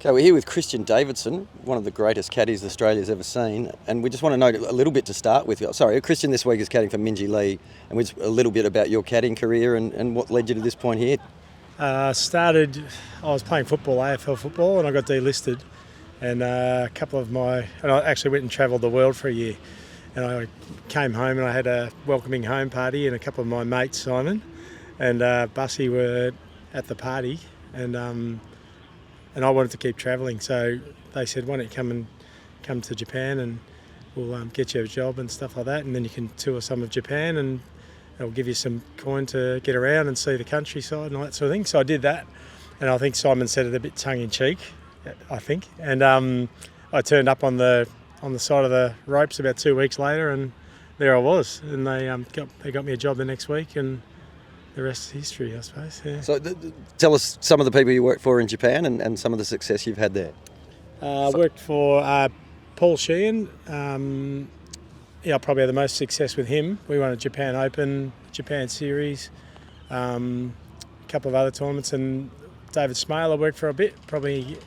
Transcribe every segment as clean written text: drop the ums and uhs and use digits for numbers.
Okay, we're here with Davidson, one of the greatest caddies Australia's ever seen, and we just want to know a little bit to start with. Sorry, Christian this week is caddying for Minji Lee, and a little bit about your caddying career and what led you to this point here. I was playing football, AFL football, and I got delisted. And I actually went and travelled the world for a year. And I came home and I had a welcoming home party, and a couple of my mates, Simon and Bussy, were at the party, and I wanted to keep travelling. So they said, why don't you come to Japan and we'll get you a job and stuff like that, and then you can tour some of Japan and they'll give you some coin to get around and see the countryside and all that sort of thing. So I did that, and I think Simon said it a bit tongue-in-cheek, I think. And I turned up on the side of the ropes about 2 weeks later, and there I was. And they got me a job the next week, and the rest is history, I suppose. Yeah. So tell us some of the people you work for in Japan and some of the success you've had there. I worked for Paul Sheehan. I probably had the most success with him. We won a Japan Open, Japan Series, a couple of other tournaments, and David Smale I worked for a bit, probably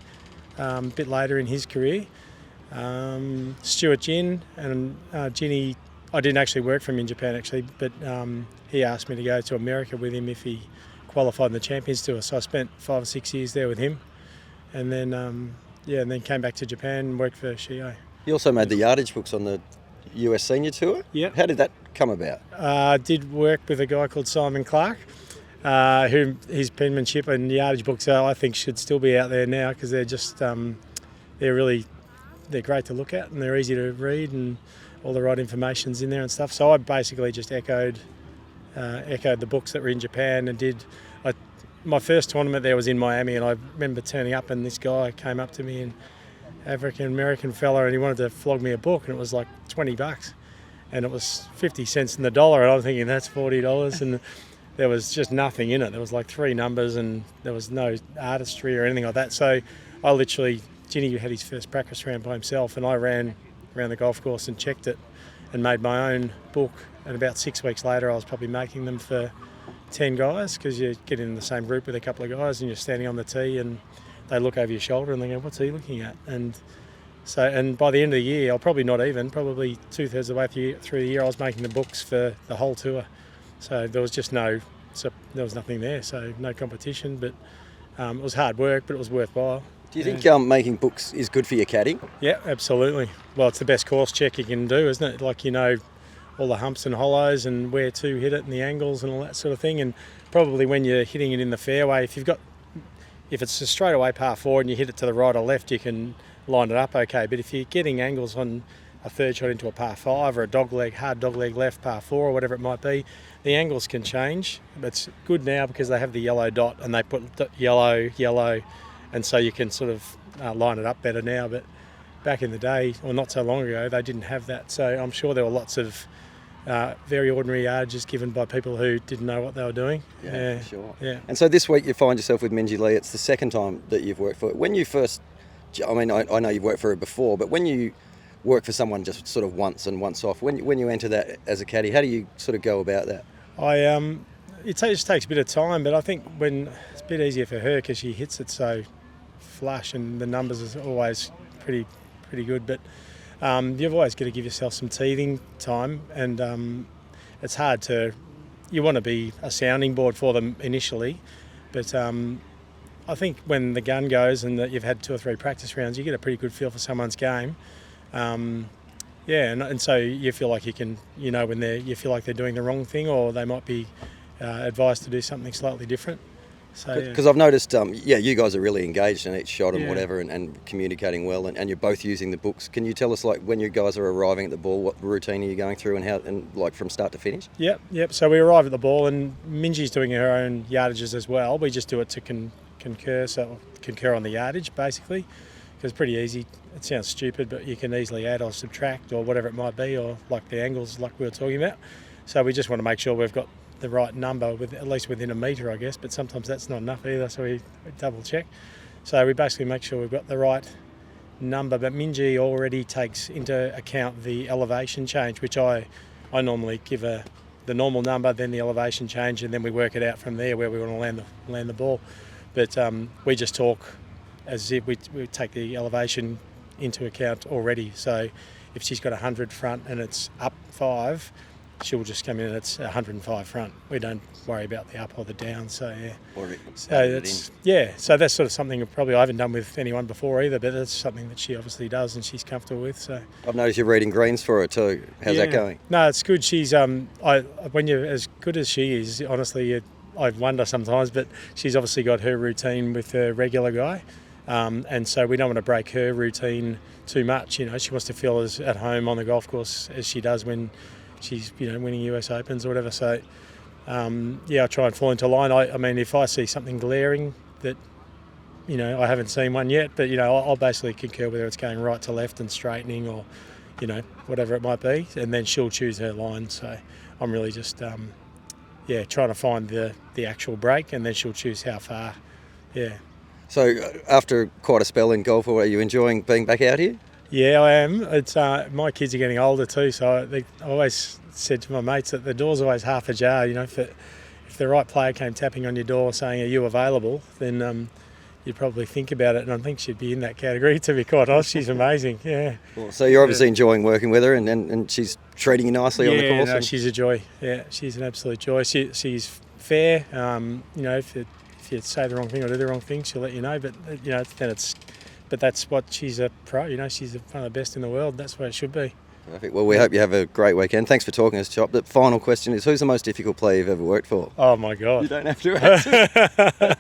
a bit later in his career. Stuart Ginn and Ginny, I didn't actually work for him in Japan actually, but he asked me to go to America with him if he qualified in the Champions Tour. So I spent 5 or 6 years there with him, and then and then came back to Japan and worked for Shio. You also made the yardage books on the US Senior Tour? Yeah. How did that come about? I did work with a guy called Simon Clark, who his penmanship and yardage books I think should still be out there now, because they're just they're great to look at and they're easy to read and all the right information's in there and stuff. So I basically just echoed the books that were in Japan and did. My first tournament there was in Miami, and I remember turning up and this guy came up to me, an African-American fella, and he wanted to flog me a book, and it was like $20 and it was 50 cents in the dollar, and I'm thinking that's $40, and there was just nothing in it. There was like 3 numbers and there was no artistry or anything like that. So I literally, Ginny had his first practice round by himself, and I ran around the golf course and checked it and made my own book, and about 6 weeks later I was probably making them for 10 guys, because you get in the same group with a couple of guys and you're standing on the tee and they look over your shoulder and they go, what's he looking at? And by the end of the year, probably 2/3 of the way through the year, I was making the books for the whole tour. So there was nothing there, so no competition, but it was hard work, but it was worthwhile. Do you think making books is good for your caddy? Yeah, absolutely. Well, it's the best course check you can do, isn't it? Like, all the humps and hollows and where to hit it and the angles and all that sort of thing. And probably when you're hitting it in the fairway, if it's a straightaway par 4 and you hit it to the right or left, you can line it up okay. But if you're getting angles on a third shot into a par 5 or a hard dogleg left par 4 or whatever it might be, the angles can change. But it's good now because they have the yellow dot and they put yellow, and so you can sort of line it up better now. But back in the day, or not so long ago, they didn't have that. So I'm sure there were lots of very ordinary yardages given by people who didn't know what they were doing. Yeah, sure. Yeah. And so this week you find yourself with Minji Lee. It's the second time that you've worked for it. When you first, I know you've worked for her before, but when you work for someone just sort of once and once off, when you enter that as a caddy, how do you sort of go about that? It just takes a bit of time, but I think it's a bit easier for her because she hits it so flush and the numbers are always pretty good. But you've always got to give yourself some teething time, and it's hard you want to be a sounding board for them initially, but I think when the gun goes and that you've had 2 or 3 practice rounds, you get a pretty good feel for someone's game. And so you feel like when you feel like they're doing the wrong thing, or they might be advised to do something slightly different. Because I've noticed, you guys are really engaged in each shot and whatever, and communicating well, and you're both using the books. Can you tell us, like, when you guys are arriving at the ball, what routine are you going through, and how, and like from start to finish? Yep. So we arrive at the ball, and Minji's doing her own yardages as well. We just do it to concur on the yardage, basically, because it's pretty easy. It sounds stupid, but you can easily add or subtract or whatever it might be, or like the angles like we were talking about. So we just want to make sure we've got the right number, at least within a metre, I guess, but sometimes that's not enough either, so we double check. So we basically make sure we've got the right number, but Minji already takes into account the elevation change, which I normally give the normal number, then the elevation change, and then we work it out from there where we want to land the ball. But we just talk as if we take the elevation into account already. So if she's got 100 front and it's up 5, she'll just come in and it's 105 front. We don't worry about the up or the down. So so that's sort of something probably I haven't done with anyone before either, but that's something that she obviously does and she's comfortable with. So I've noticed you're reading greens for her too. How's that going? No, it's good. She's when you're as good as she is, honestly, I wonder sometimes, but she's obviously got her routine with her regular guy. And so we don't want to break her routine too much. You know, she wants to feel as at home on the golf course as she does when she's, you know, winning US Opens or whatever. So, I try and fall into line. I mean, if I see something glaring that, you know, I haven't seen one yet, but, you know, I'll basically concur whether it's going right to left and straightening or, you know, whatever it might be. And then she'll choose her line. So I'm really just, trying to find the actual break and then she'll choose how far. Yeah. So after quite a spell in golf, are you enjoying being back out here? Yeah, I am. It's my kids are getting older too, so I always said to my mates that the door's always half ajar. You know, if the right player came tapping on your door saying, "Are you available?" then you'd probably think about it. And I think she'd be in that category, to be quite honest. She's amazing. Yeah. Well, so you're obviously enjoying working with her, and she's treating you nicely on the course. Yeah, no, she's a joy. Yeah, she's an absolute joy. She's fair. You know, if you say the wrong thing or do the wrong thing, she'll let you know. But you know, but that's what she's a pro. You know, she's one of the best in the world. That's where it should be. Perfect. Well, we hope you have a great weekend. Thanks for talking to us, Chop. The final question is, who's the most difficult player you've ever worked for? Oh my God! You don't have to answer.